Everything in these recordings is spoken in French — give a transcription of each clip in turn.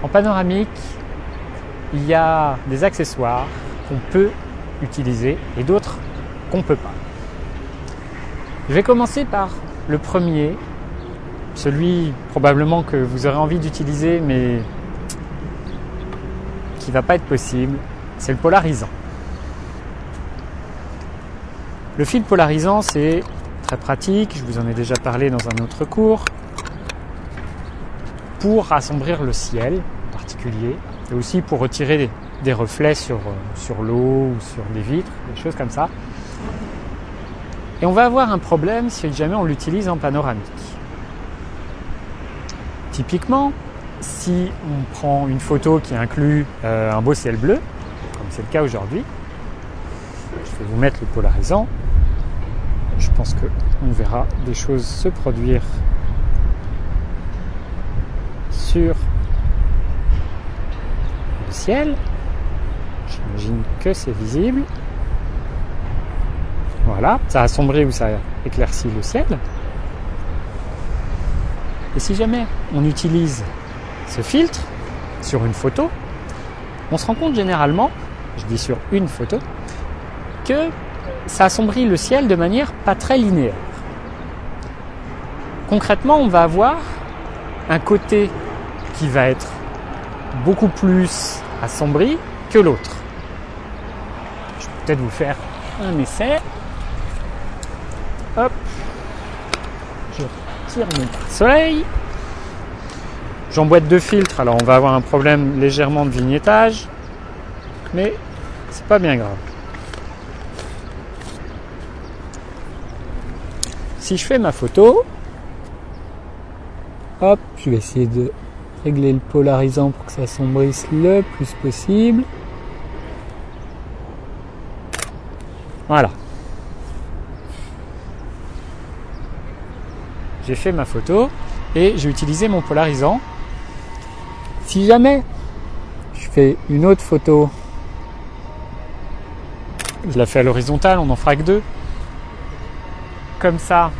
En panoramique, il y a des accessoires qu'on peut utiliser et d'autres qu'on ne peut pas. Je vais commencer par le premier, celui probablement que vous aurez envie d'utiliser mais qui ne va pas être possible, c'est le polarisant. Le fil polarisant, c'est très pratique, je vous en ai déjà parlé dans un autre cours, pour assombrir le ciel en particulier, et aussi pour retirer des reflets sur l'eau ou sur des vitres, des choses comme ça. Et on va avoir un problème si jamais on l'utilise en panoramique. Typiquement, si on prend une photo qui inclut un beau ciel bleu, comme c'est le cas aujourd'hui, je vais vous mettre le polarisant. Je pense qu'on verra des choses se produire sur le ciel. J'imagine que c'est visible. Voilà, ça assombrit ou ça éclaircit le ciel. Et si jamais on utilise ce filtre sur une photo, on se rend compte généralement, je dis sur une photo, que ça assombrit le ciel de manière pas très linéaire. Concrètement, on va avoir un côté qui va être beaucoup plus assombri que l'autre. Je vais peut-être vous faire un essai. Hop, je retire mon soleil. J'emboîte deux filtres, alors on va avoir un problème légèrement de vignettage, mais c'est pas bien grave. Si je fais ma photo, hop, je vais essayer de régler le polarisant pour que ça assombrisse le plus possible. Voilà. J'ai fait ma photo et j'ai utilisé mon polarisant. Si jamais je fais une autre photo, je la fais à l'horizontale, on n'en fera que deux. Comme ça,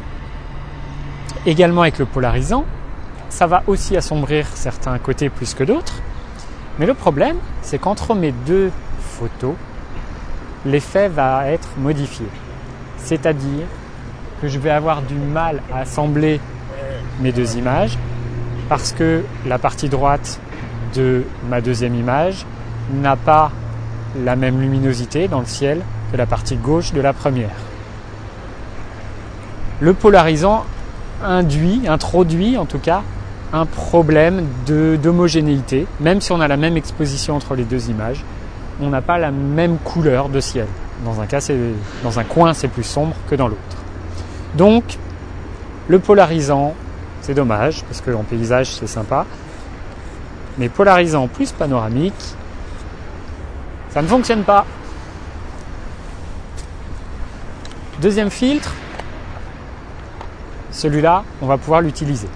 également avec le polarisant, ça va aussi assombrir certains côtés plus que d'autres. Mais le problème, c'est qu'entre mes deux photos, l'effet va être modifié. C'est-à-dire que je vais avoir du mal à assembler mes deux images parce que la partie droite de ma deuxième image n'a pas la même luminosité dans le ciel que la partie gauche de la première. Le polarisant introduit en tout cas un problème d'homogénéité. Même si on a la même exposition entre les deux images, on n'a pas la même couleur de ciel. Dans un coin, c'est plus sombre que dans l'autre. Donc, le polarisant, c'est dommage, parce qu'en paysage, c'est sympa. Mais polarisant plus panoramique, ça ne fonctionne pas. Deuxième filtre, celui-là, on va pouvoir l'utiliser.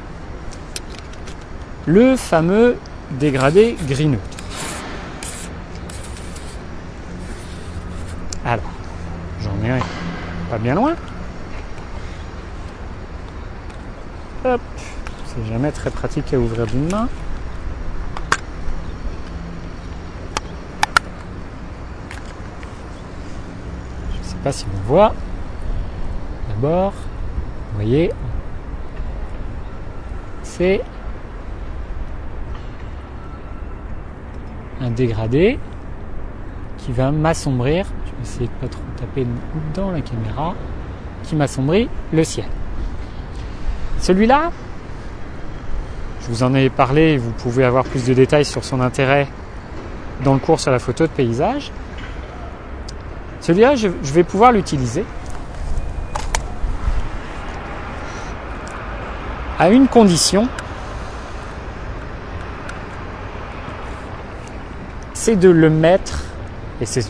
Le fameux dégradé gris neutre. Alors, j'en ai un pas bien loin. Hop, c'est jamais très pratique à ouvrir d'une main. Je ne sais pas si on voit. D'abord, vous voyez, c'est un dégradé qui va m'assombrir. Je vais essayer de pas trop taper dans la caméra, qui m'assombrit le ciel. Celui-là, je vous en ai parlé, vous pouvez avoir plus de détails sur son intérêt dans le cours sur la photo de paysage. Celui-là, je vais pouvoir l'utiliser à une condition, c'est de le mettre, et c'est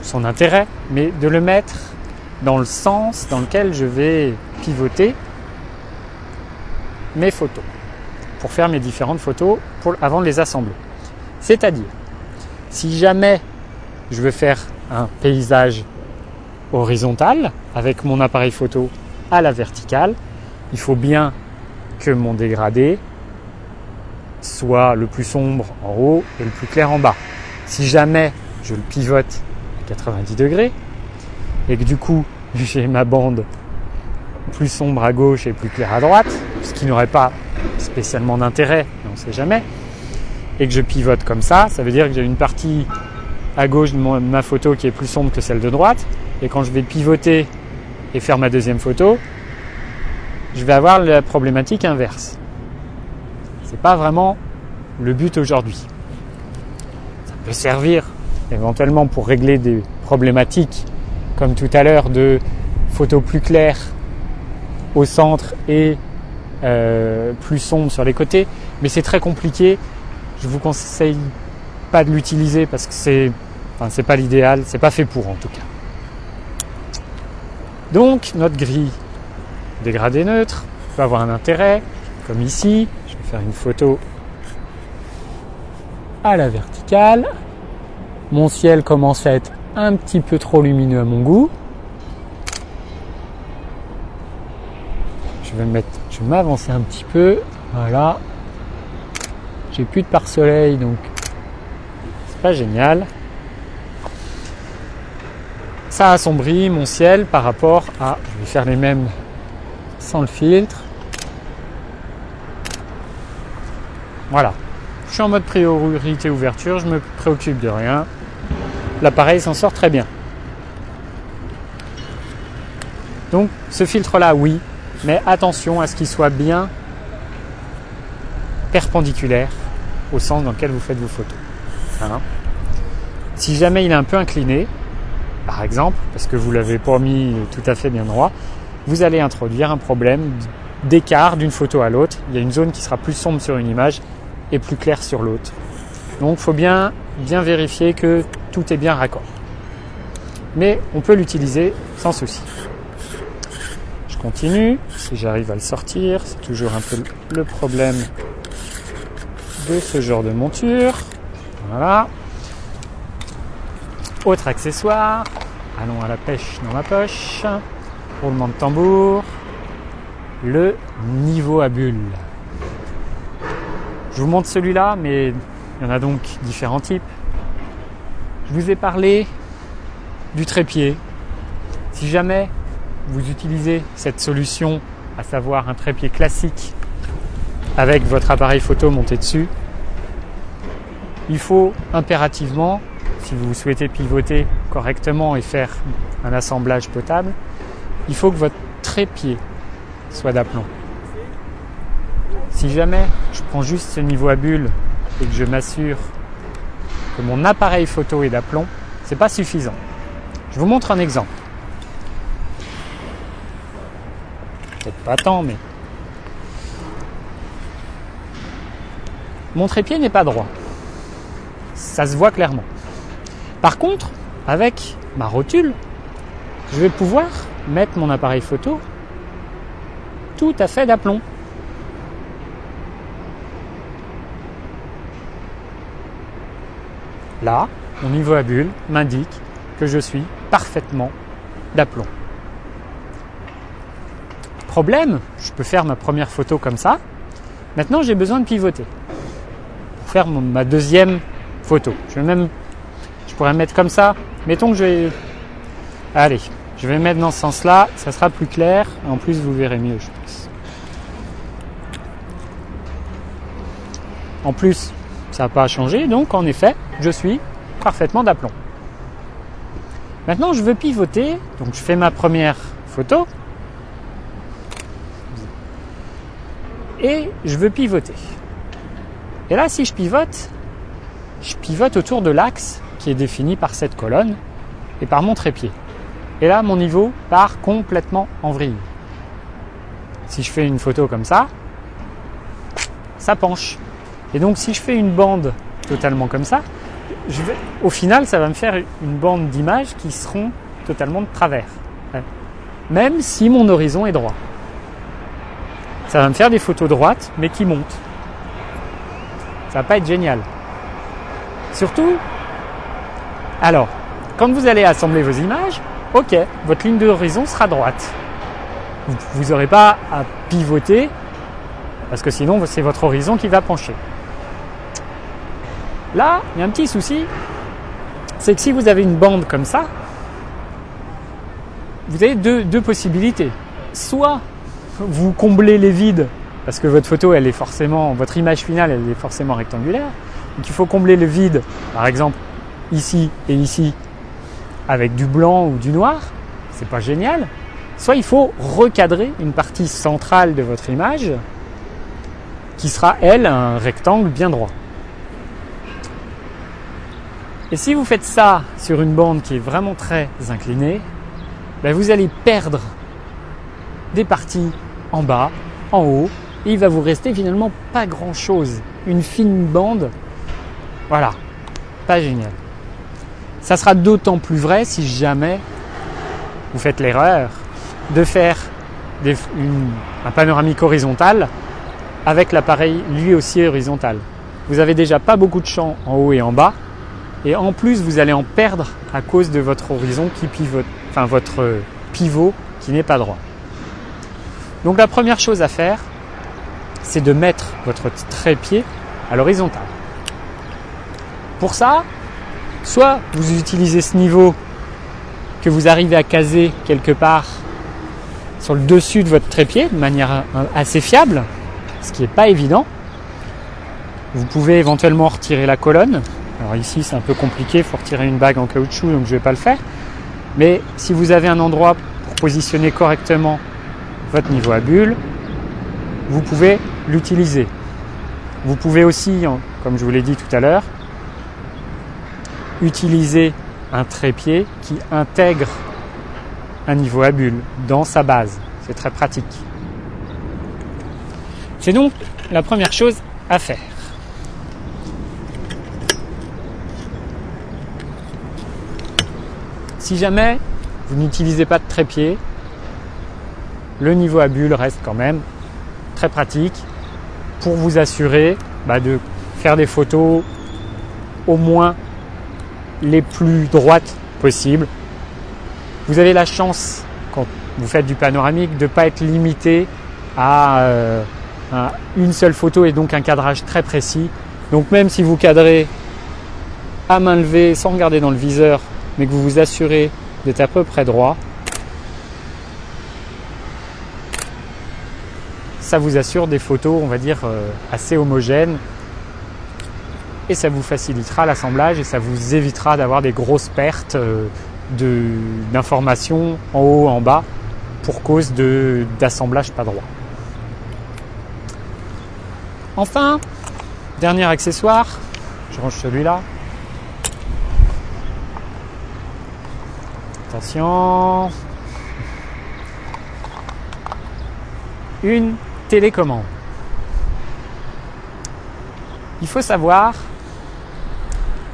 son intérêt, mais de le mettre dans le sens dans lequel je vais pivoter mes photos, pour faire mes différentes photos avant de les assembler. C'est-à-dire, si jamais je veux faire un paysage horizontal avec mon appareil photo à la verticale, il faut bien que mon dégradé soit le plus sombre en haut et le plus clair en bas. Si jamais je le pivote à 90 degrés et que du coup j'ai ma bande plus sombre à gauche et plus claire à droite, ce qui n'aurait pas spécialement d'intérêt, mais on ne sait jamais, et que je pivote comme ça veut dire que j'ai une partie à gauche de ma photo qui est plus sombre que celle de droite, et quand je vais pivoter et faire ma deuxième photo, je vais avoir la problématique inverse. C'est pas vraiment le but aujourd'hui. Ça peut servir éventuellement pour régler des problématiques comme tout à l'heure de photos plus claires au centre et plus sombres sur les côtés, mais c'est très compliqué. Je vous conseille pas de l'utiliser parce que c'est pas l'idéal, c'est pas fait pour en tout cas. Donc notre grille dégradé neutre peut avoir un intérêt, comme ici. Je vais faire une photo à la verticale. Mon ciel commence à être un petit peu trop lumineux à mon goût. Je vais m'avancer un petit peu. Voilà. J'ai plus de pare-soleil, donc c'est pas génial. Ça assombrit mon ciel par rapport à... Je vais faire les mêmes sans le filtre. Voilà. Je suis en mode priorité ouverture, je me préoccupe de rien. L'appareil s'en sort très bien. Donc ce filtre-là, oui, mais attention à ce qu'il soit bien perpendiculaire au sens dans lequel vous faites vos photos. Hein. Si jamais il est un peu incliné, par exemple, parce que vous ne l'avez pas mis tout à fait bien droit, vous allez introduire un problème d'écart d'une photo à l'autre. Il y a une zone qui sera plus sombre sur une image et plus claire sur l'autre. Donc il faut bien vérifier que tout est bien raccord. Mais on peut l'utiliser sans souci. Je continue, si j'arrive à le sortir, c'est toujours un peu le problème de ce genre de monture. Voilà. Autre accessoire, allons à la pêche dans ma poche, roulement de tambour, le niveau à bulles. Je vous montre celui-là, mais il y en a donc différents types. Je vous ai parlé du trépied. Si jamais vous utilisez cette solution, à savoir un trépied classique avec votre appareil photo monté dessus, il faut impérativement, si vous souhaitez pivoter correctement et faire un assemblage potable, il faut que votre trépied soit d'aplomb. Si jamais je prends juste ce niveau à bulles et que je m'assure que mon appareil photo est d'aplomb, c'est pas suffisant. Je vous montre un exemple. Peut-être pas tant, mais mon trépied n'est pas droit. Ça se voit clairement. Par contre, avec ma rotule, je vais pouvoir mettre mon appareil photo tout à fait d'aplomb. Là, mon niveau à bulles m'indique que je suis parfaitement d'aplomb. Problème, je peux faire ma première photo comme ça. Maintenant, j'ai besoin de pivoter pour faire ma deuxième photo. Je pourrais mettre comme ça. Mettons que allez, je vais mettre dans ce sens-là. Ça sera plus clair. En plus, vous verrez mieux, je pense. En plus, ça n'a pas changé. Donc, en effet, je suis parfaitement d'aplomb. Maintenant, je veux pivoter. Donc, je fais ma première photo. Et je veux pivoter. Et là, si je pivote autour de l'axe qui est défini par cette colonne et par mon trépied. Et là, mon niveau part complètement en vrille. Si je fais une photo comme ça, ça penche. Et donc, si je fais une bande totalement comme ça, au final, ça va me faire une bande d'images qui seront totalement de travers. Même si mon horizon est droit. Ça va me faire des photos droites, mais qui montent. Ça va pas être génial. Surtout, alors, quand vous allez assembler vos images, ok, votre ligne d'horizon sera droite. Vous n'aurez pas à pivoter, parce que sinon, c'est votre horizon qui va pencher. Là, il y a un petit souci, c'est que si vous avez une bande comme ça, vous avez deux possibilités. Soit vous comblez les vides, parce que votre photo, votre image finale, elle est forcément rectangulaire. Donc il faut combler le vide, par exemple ici et ici, avec du blanc ou du noir. C'est pas génial. Soit il faut recadrer une partie centrale de votre image, qui sera, elle, un rectangle bien droit. Et si vous faites ça sur une bande qui est vraiment très inclinée, vous allez perdre des parties en bas, en haut, et il va vous rester finalement pas grand chose. Une fine bande, voilà, pas génial. Ça sera d'autant plus vrai si jamais vous faites l'erreur de faire un panoramique horizontal avec l'appareil lui aussi horizontal. Vous avez déjà pas beaucoup de champ en haut et en bas, et en plus vous allez en perdre à cause de votre horizon qui pivote, enfin votre pivot qui n'est pas droit. Donc la première chose à faire, c'est de mettre votre trépied à l'horizontale. Pour ça, soit vous utilisez ce niveau que vous arrivez à caser quelque part sur le dessus de votre trépied de manière assez fiable, ce qui n'est pas évident. Vous pouvez éventuellement retirer la colonne. Alors ici c'est un peu compliqué, il faut retirer une bague en caoutchouc, donc je ne vais pas le faire. Mais si vous avez un endroit pour positionner correctement votre niveau à bulle, vous pouvez l'utiliser. Vous pouvez aussi, comme je vous l'ai dit tout à l'heure, utiliser un trépied qui intègre un niveau à bulle dans sa base. C'est très pratique. C'est donc la première chose à faire. Si jamais vous n'utilisez pas de trépied, le niveau à bulle reste quand même très pratique pour vous assurer de faire des photos au moins les plus droites possibles. Vous avez la chance, quand vous faites du panoramique, de ne pas être limité à une seule photo et donc un cadrage très précis. Donc même si vous cadrez à main levée sans regarder dans le viseur, mais que vous vous assurez d'être à peu près droit, ça vous assure des photos, on va dire, assez homogènes, et ça vous facilitera l'assemblage et ça vous évitera d'avoir des grosses pertes d'informations en haut, en bas, pour cause d'assemblage pas droit. Enfin, dernier accessoire, je range celui-là. Attention, une télécommande. Il faut savoir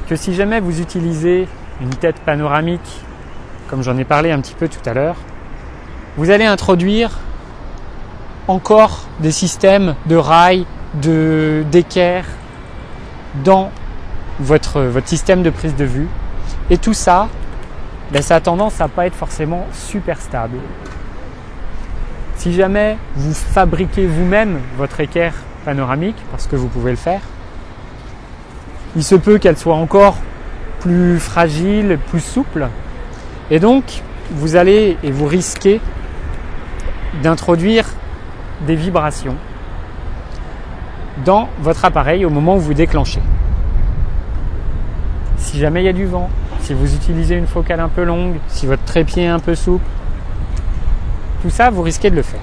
que si jamais vous utilisez une tête panoramique, comme j'en ai parlé un petit peu tout à l'heure, vous allez introduire encore des systèmes de rails, d'équerre dans votre système de prise de vue. Et tout ça, ça a tendance à pas être forcément super stable. Si jamais vous fabriquez vous-même votre équerre panoramique, parce que vous pouvez le faire, il se peut qu'elle soit encore plus fragile, plus souple, et donc vous allez et vous risquez d'introduire des vibrations dans votre appareil au moment où vous déclenchez. Si jamais il y a du vent, si vous utilisez une focale un peu longue, si votre trépied est un peu souple, tout ça, vous risquez de le faire.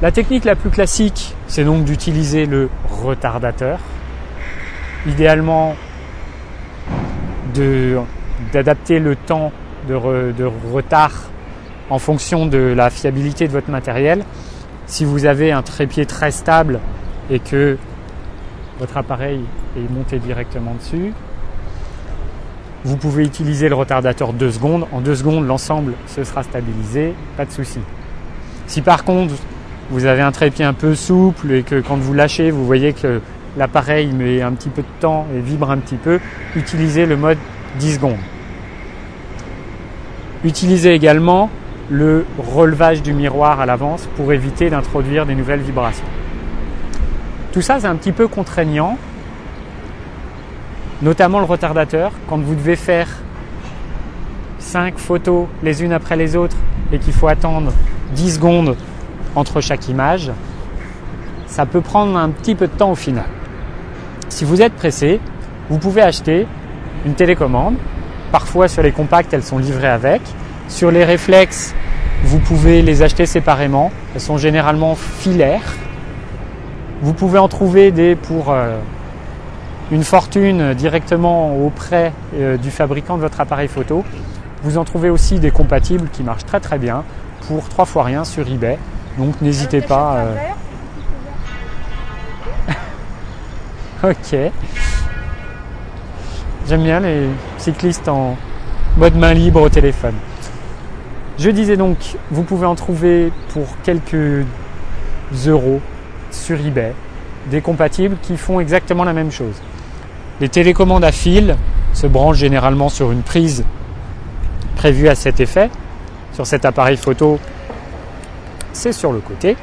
La technique la plus classique, c'est donc d'utiliser le retardateur. Idéalement, d'adapter le temps de retard en fonction de la fiabilité de votre matériel. Si vous avez un trépied très stable et que votre appareil est monté directement dessus, vous pouvez utiliser le retardateur 2 secondes. En 2 secondes, l'ensemble se sera stabilisé, pas de souci. Si par contre, vous avez un trépied un peu souple et que quand vous lâchez, vous voyez que l'appareil met un petit peu de temps et vibre un petit peu, utilisez le mode 10 secondes. Utilisez également le relevage du miroir à l'avance pour éviter d'introduire des nouvelles vibrations. Tout ça, c'est un petit peu contraignant notamment le retardateur. Quand vous devez faire 5 photos les unes après les autres et qu'il faut attendre 10 secondes entre chaque image, ça peut prendre un petit peu de temps au final. Si vous êtes pressé, vous pouvez acheter une télécommande. Parfois sur les compacts, elles sont livrées avec. Sur les réflexes, vous pouvez les acheter séparément. Elles sont généralement filaires. Vous pouvez en trouver des pour une fortune directement auprès du fabricant de votre appareil photo. Vous en trouvez aussi des compatibles qui marchent très très bien pour 3 fois rien sur eBay. Donc n'hésitez pas. Ok. J'aime bien les cyclistes en mode main libre au téléphone. Je disais donc, vous pouvez en trouver pour quelques euros sur eBay des compatibles qui font exactement la même chose. Les télécommandes à fil se branchent généralement sur une prise prévue à cet effet. Sur cet appareil photo, c'est sur le côté.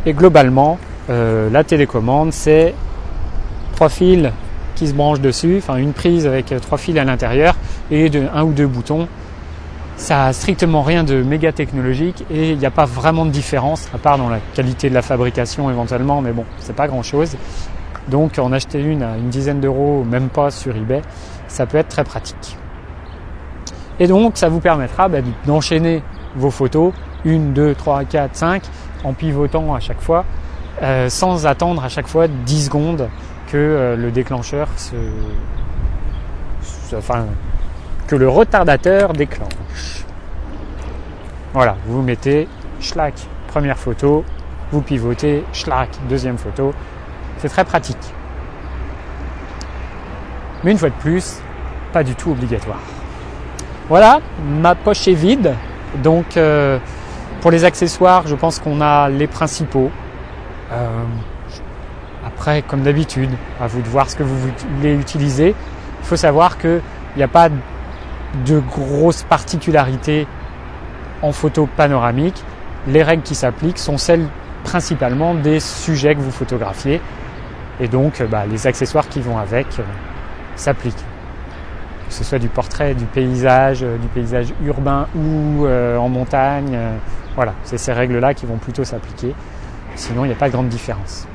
Et globalement, la télécommande, c'est 3 fils qui se branchent dessus, enfin une prise avec 3 fils à l'intérieur et un ou deux boutons. Ça n'a strictement rien de méga technologique et il n'y a pas vraiment de différence, à part dans la qualité de la fabrication éventuellement, mais bon, c'est pas grand chose. Donc en acheter une à une dizaine d'euros, même pas sur eBay, ça peut être très pratique. Et donc ça vous permettra d'enchaîner vos photos, 1, 2, 3, 4, 5, en pivotant à chaque fois, sans attendre à chaque fois 10 secondes que le déclencheur que le retardateur déclenche. Voilà, vous mettez, schlac, première photo, vous pivotez, schlac, deuxième photo. C'est très pratique. Mais une fois de plus, pas du tout obligatoire. Voilà, ma poche est vide. Donc, pour les accessoires, je pense qu'on a les principaux. Après, comme d'habitude, à vous de voir ce que vous voulez utiliser. Il faut savoir qu'il n'y a pas de grosses particularités en photo panoramique. Les règles qui s'appliquent sont celles principalement des sujets que vous photographiez. Et donc, les accessoires qui vont avec s'appliquent. Que ce soit du portrait, du paysage urbain ou en montagne. Voilà, c'est ces règles-là qui vont plutôt s'appliquer. Sinon, il n'y a pas de grande différence.